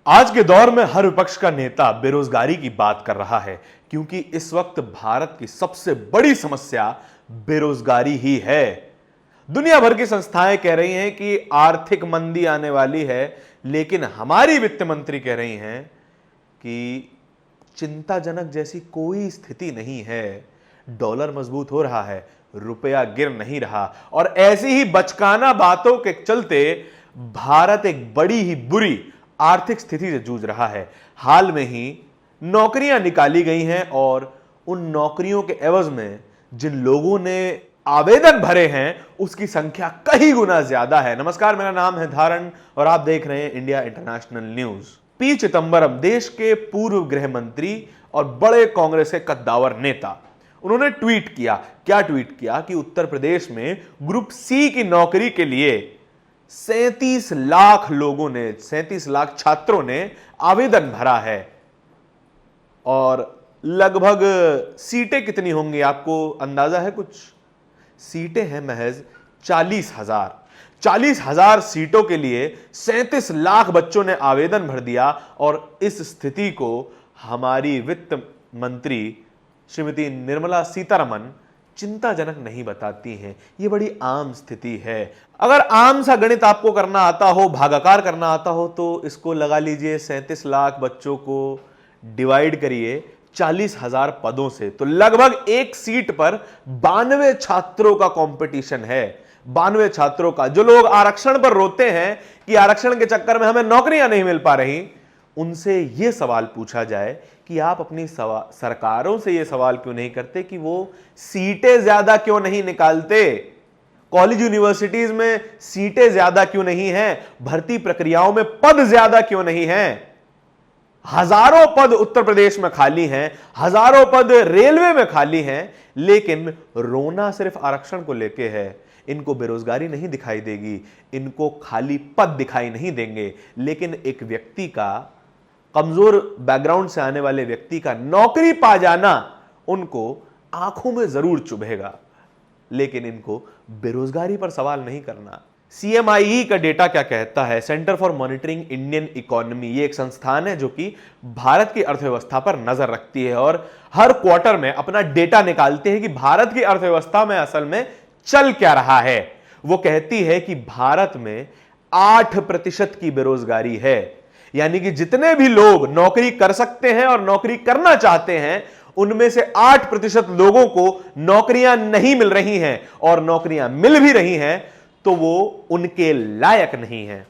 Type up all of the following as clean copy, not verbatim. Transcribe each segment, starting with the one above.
आज के दौर में हर विपक्ष का नेता बेरोजगारी की बात कर रहा है, क्योंकि इस वक्त भारत की सबसे बड़ी समस्या बेरोजगारी ही है। दुनिया भर की संस्थाएं कह रही हैं कि आर्थिक मंदी आने वाली है, लेकिन हमारी वित्त मंत्री कह रही हैं कि चिंताजनक जैसी कोई स्थिति नहीं है। डॉलर मजबूत हो रहा है, रुपया गिर नहीं रहा, और ऐसी ही बचकाना बातों के चलते भारत एक बड़ी ही बुरी आर्थिक स्थिति से जूझ रहा है। हाल में ही नौकरियां निकाली गई हैं और उन नौकरियों के एवज में जिन लोगों ने आवेदन भरे हैं उसकी संख्या कई गुना ज्यादा है। नमस्कार, मेरा नाम है धारण और आप देख रहे हैं India international news. P Chidambaram देश के पूर्व गृह मंत्री और बड़े कांग्रेस के कद्दावर नेता, उन्होंने ट्वीट किया। क्या ट्वीट किया कि उत्तर प्रदेश में ग्रुप सी की नौकरी के लिए 37 लाख लोगों ने, 37 लाख छात्रों ने आवेदन भरा है। और लगभग सीटें कितनी होंगी, आपको अंदाजा है कुछ? सीटें हैं महज 40,000 सीटों के लिए 37 लाख बच्चों ने आवेदन भर दिया। और इस स्थिति को हमारी वित्त मंत्री श्रीमती निर्मला सीतारमण चिंताजनक नहीं बताती हैं। यह बड़ी आम स्थिति है। अगर आम सा गणित आपको करना आता हो, भागाकार करना आता हो, तो इसको लगा लीजिए, 37 लाख बच्चों को डिवाइड करिए 40,000 पदों से, तो लगभग एक सीट पर 92 छात्रों का कंपटीशन है। 92 छात्रों का। जो लोग आरक्षण पर रोते हैं कि आरक्षण के चक्कर में हमें नौकरियां नहीं मिल पा रही, उनसे यह सवाल पूछा जाए कि आप अपनी सरकारों से यह सवाल क्यों नहीं करते कि वो सीटें ज्यादा क्यों नहीं निकालते, कॉलेज यूनिवर्सिटीज में सीटें ज्यादा क्यों नहीं हैं, भर्ती प्रक्रियाओं में पद ज्यादा क्यों नहीं हैं। हजारों पद उत्तर प्रदेश में खाली हैं, हजारों पद रेलवे में खाली हैं, लेकिन रोना सिर्फ आरक्षण को लेके है। इनको बेरोजगारी नहीं दिखाई देगी, इनको खाली पद दिखाई नहीं देंगे, लेकिन एक व्यक्ति का, कमजोर बैकग्राउंड से आने वाले व्यक्ति का नौकरी पा जाना उनको आंखों में जरूर चुभेगा, लेकिन इनको बेरोजगारी पर सवाल नहीं करना। CMIE का डेटा क्या कहता है? Centre for monitoring Indian economy, ये एक संस्थान है जो कि भारत की अर्थव्यवस्था पर नजर रखती है और हर क्वार्टर में अपना डेटा निकालते हैं कि भारत की अर्थव्यवस्था में असल में चल क्या रहा है। वो कहती है कि भारत में 8% की बेरोजगारी है, यानी कि जितने भी लोग नौकरी कर सकते हैं और नौकरी करना चाहते हैं, उनमें से 8% लोगों को नौकरियां नहीं मिल रही हैं, और नौकरियां मिल भी रही हैं तो वो उनके लायक नहीं है।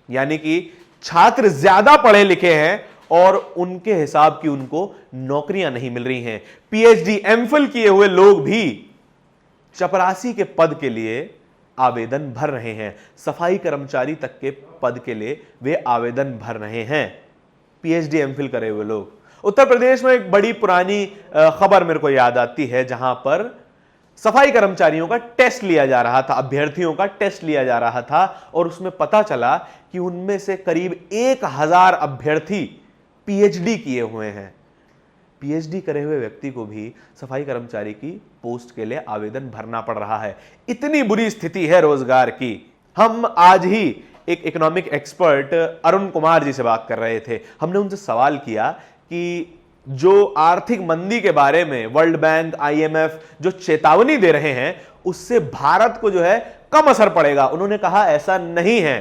यानी कि छात्र ज्यादा पढ़े लिखे हैं और उनके हिसाब की उनको नौकरियां नहीं मिल रही हैं। PhD MPhil किए हुए लोग भी चपरासी के पद के लिए आवेदन भर रहे हैं, सफाई कर्मचारी तक के पद के लिए वे आवेदन भर रहे हैं। PhD MPhil करे हुए लोग। उत्तर प्रदेश में एक बड़ी पुरानी खबर मेरे को याद आती है, जहां पर सफाई कर्मचारियों का टेस्ट लिया जा रहा था, अभ्यर्थियों का टेस्ट लिया जा रहा था, और उसमें पता चला कि उनमें से करीब 1000 अभ्यर्थी PhD किए हुए हैं। PhD करे हुए व्यक्ति को भी सफाई कर्मचारी की पोस्ट के लिए आवेदन भरना पड़ रहा है। इतनी बुरी स्थिति है रोजगार की। हम आज ही एक इकोनॉमिक एक्सपर्ट अरुण कुमार जी से बात कर रहे थे। हमने उनसे सवाल किया कि जो आर्थिक मंदी के बारे में वर्ल्ड बैंक, IMF जो चेतावनी दे रहे हैं, उससे भारत को जो है कम असर पड़ेगा। उन्होंने कहा ऐसा नहीं है,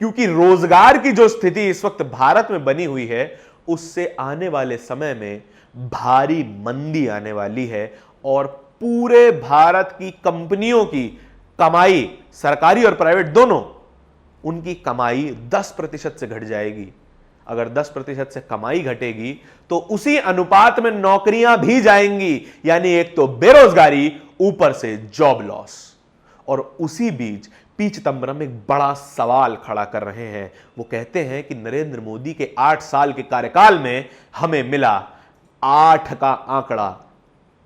क्योंकि रोजगार की जो स्थिति इस वक्त भारत में बनी हुई है, उससे आने वाले समय में भारी मंदी आने वाली है और पूरे भारत की कंपनियों की कमाई, सरकारी और प्राइवेट दोनों, उनकी कमाई 10% से घट जाएगी। अगर 10% से कमाई घटेगी तो उसी अनुपात में नौकरियां भी जाएंगी, यानी एक तो बेरोजगारी, ऊपर से जॉब लॉस। और उसी बीच पी चिदंबरम एक बड़ा सवाल खड़ा कर रहे हैं। वो कहते हैं कि नरेंद्र मोदी के 8 साल के कार्यकाल में हमें मिला 8 का आंकड़ा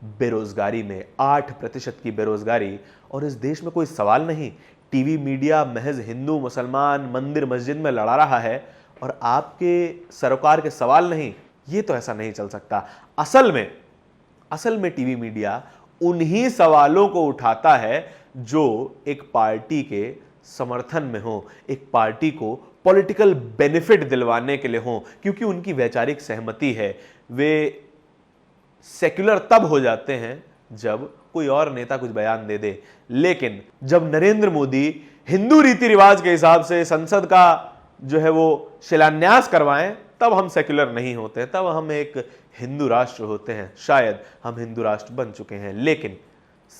बेरोजगारी में, 8% की बेरोजगारी, और इस देश में कोई सवाल नहीं। टीवी मीडिया महज हिंदू मुसलमान, मंदिर मस्जिद में लड़ा रहा है और आपके सरकार के सवाल नहीं। ये तो ऐसा नहीं चल सकता। असल में टीवी मीडिया उन्हीं सवालों को उठाता है जो एक पार्टी के समर्थन में हो, एक पार्टी को पॉलिटिकल बेनिफिट दिलवाने के लिए हो, क्योंकि उनकी वैचारिक सहमति है। वे सेक्युलर तब हो जाते हैं जब कोई और नेता कुछ बयान दे दे। लेकिन जब नरेंद्र मोदी हिंदू रीति रिवाज के हिसाब से संसद का जो है वो शिलान्यास करवाएं, तब हम सेक्युलर नहीं होते, तब हम एक हिंदू राष्ट्र होते हैं। शायद हम हिंदू राष्ट्र बन चुके हैं, लेकिन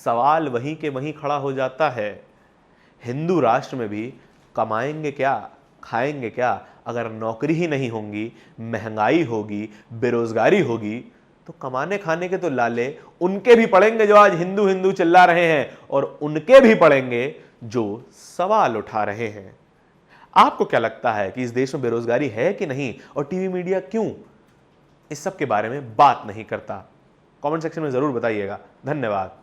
सवाल वहीं के वहीं खड़ा हो जाता है, हिंदू राष्ट्र में भी कमाएंगे क्या, खाएंगे क्या? अगर नौकरी ही नहीं होंगी, महंगाई होगी, बेरोजगारी होगी, तो कमाने खाने के तो लाले उनके भी पड़ेंगे जो आज हिंदू हिंदू चिल्ला रहे हैं, और उनके भी पड़ेंगे जो सवाल उठा रहे हैं। आपको क्या लगता है कि इस देश में बेरोजगारी है कि नहीं, और टीवी मीडिया क्यों इस सब के बारे में बात नहीं करता? कमेंट सेक्शन में जरूर बताइएगा। धन्यवाद।